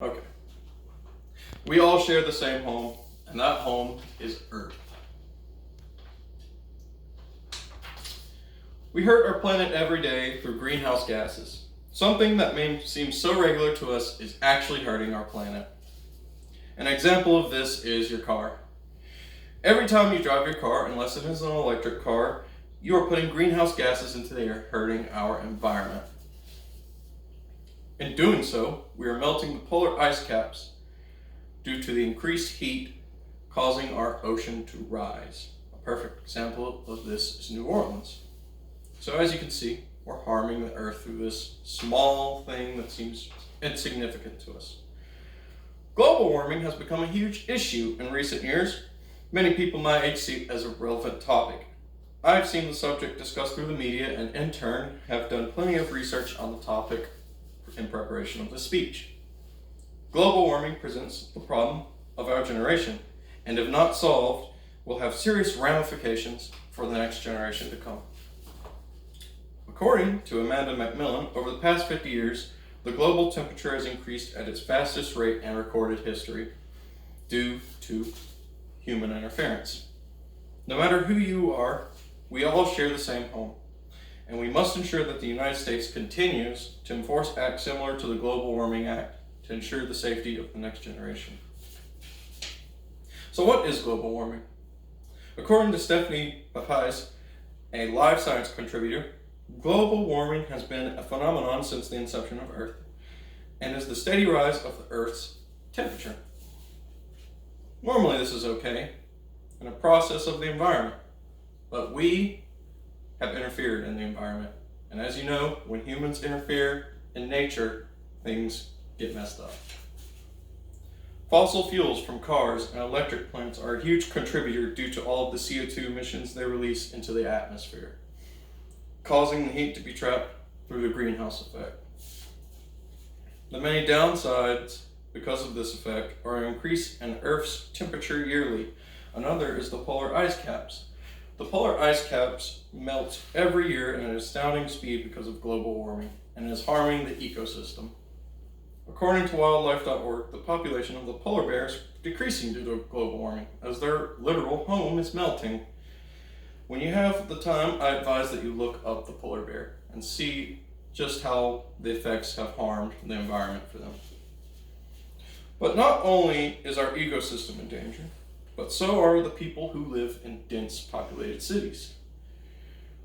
Okay. We all share the same home, and that home is Earth. We hurt our planet every day through greenhouse gases. Something that may seem so regular to us is actually hurting our planet. An example of this is your car. Every time you drive your car, unless it is an electric car, you are putting greenhouse gases into the air, hurting our environment. In doing so, we are melting the polar ice caps due to the increased heat causing our ocean to rise. A perfect example of this is New Orleans. So as you can see, we're harming the earth through this small thing that seems insignificant to us. Global warming has become a huge issue in recent years. Many people my age see it as a relevant topic. I've seen the subject discussed through the media and in turn have done plenty of research on the topic in preparation of this speech. Global warming presents the problem of our generation, and if not solved, will have serious ramifications for the next generation to come. According to Amanda Macmillan, over the past 50 years, the global temperature has increased at its fastest rate in recorded history due to human interference. No matter who you are, we all share the same home, and we must ensure that the United States continues to enforce acts similar to the Global Warming Act to ensure the safety of the next generation. So what is global warming? According to Stephanie Papais, a Live Science contributor, global warming has been a phenomenon since the inception of Earth and is the steady rise of the Earth's temperature. Normally this is okay in a process of the environment, but we have interfered in the environment. And as you know, when humans interfere in nature, things get messed up. Fossil fuels from cars and electric plants are a huge contributor due to all of the CO2 emissions they release into the atmosphere, causing the heat to be trapped through the greenhouse effect. The many downsides because of this effect are an increase in Earth's temperature yearly. Another is the polar ice caps. The polar ice caps melt every year at an astounding speed because of global warming and is harming the ecosystem. According to wildlife.org, the population of the polar bears is decreasing due to global warming as their literal home is melting. When you have the time, I advise that you look up the polar bear and see just how the effects have harmed the environment for them. But not only is our ecosystem in danger, but so are the people who live in dense populated cities.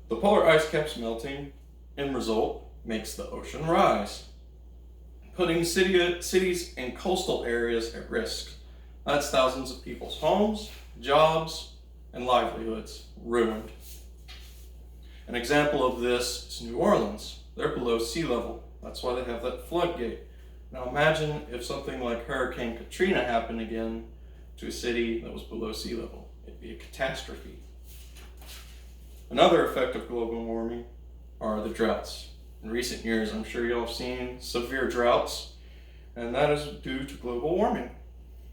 The polar ice caps melting, in result, makes the ocean rise, putting cities and coastal areas at risk. That's thousands of people's homes, jobs, and livelihoods ruined. An example of this is New Orleans. They're below sea level. That's why they have that floodgate. Now imagine if something like Hurricane Katrina happened again to a city that was below sea level. It'd be a catastrophe. Another effect of global warming are the droughts. In recent years, I'm sure you all have seen severe droughts, and that is due to global warming.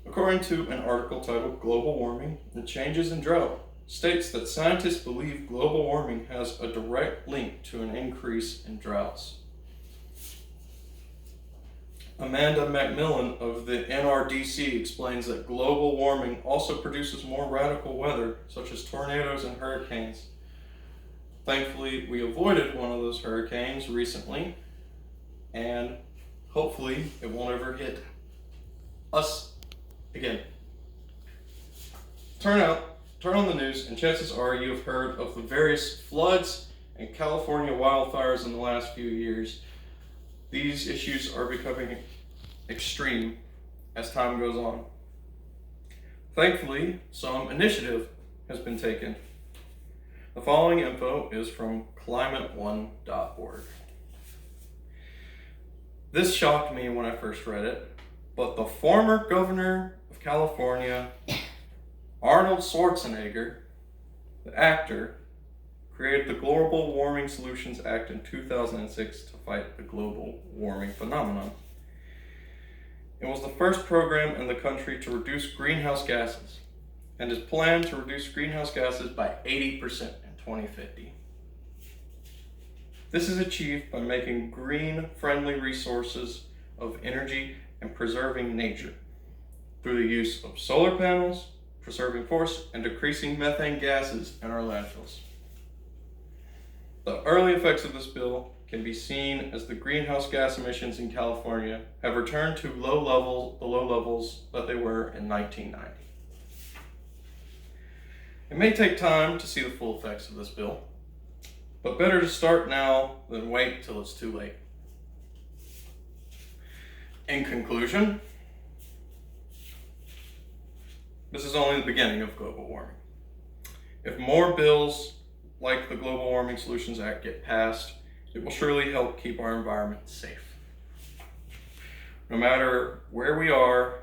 According to an article titled Global Warming and Changes in Drought, states that scientists believe global warming has a direct link to an increase in droughts. Amanda Macmillan of the NRDC explains that global warming also produces more radical weather, such as tornadoes and hurricanes. Thankfully, we avoided one of those hurricanes recently, and hopefully it won't ever hit us again. Turn on the news, and chances are you have heard of the various floods and California wildfires in the last few years. These issues are becoming extreme as time goes on. Thankfully, some initiative has been taken. The following info is from climateone.org. This shocked me when I first read it, but the former governor of California, Arnold Schwarzenegger, the actor, created the Global Warming Solutions Act in 2006 to fight the global warming phenomenon. It was the first program in the country to reduce greenhouse gases and is planned to reduce greenhouse gases by 80% in 2050. This is achieved by making green-friendly resources of energy and preserving nature through the use of solar panels, preserving forests, and decreasing methane gases in our landfills. The early effects of this bill can be seen as the greenhouse gas emissions in California have returned to the low levels that they were in 1990. It may take time to see the full effects of this bill, but better to start now than wait till it's too late. In conclusion, this is only the beginning of global warming. If more bills like the Global Warming Solutions Act get passed, it will surely help keep our environment safe. No matter where we are,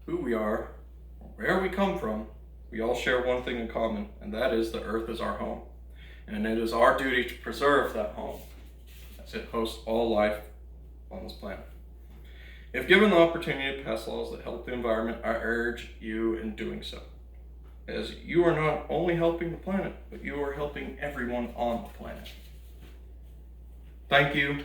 who we are, or where we come from, we all share one thing in common, and that is the earth is our home. And it is our duty to preserve that home, as it hosts all life on this planet. If given the opportunity to pass laws that help the environment, I urge you in doing so, as you are not only helping the planet, but you are helping everyone on the planet. Thank you,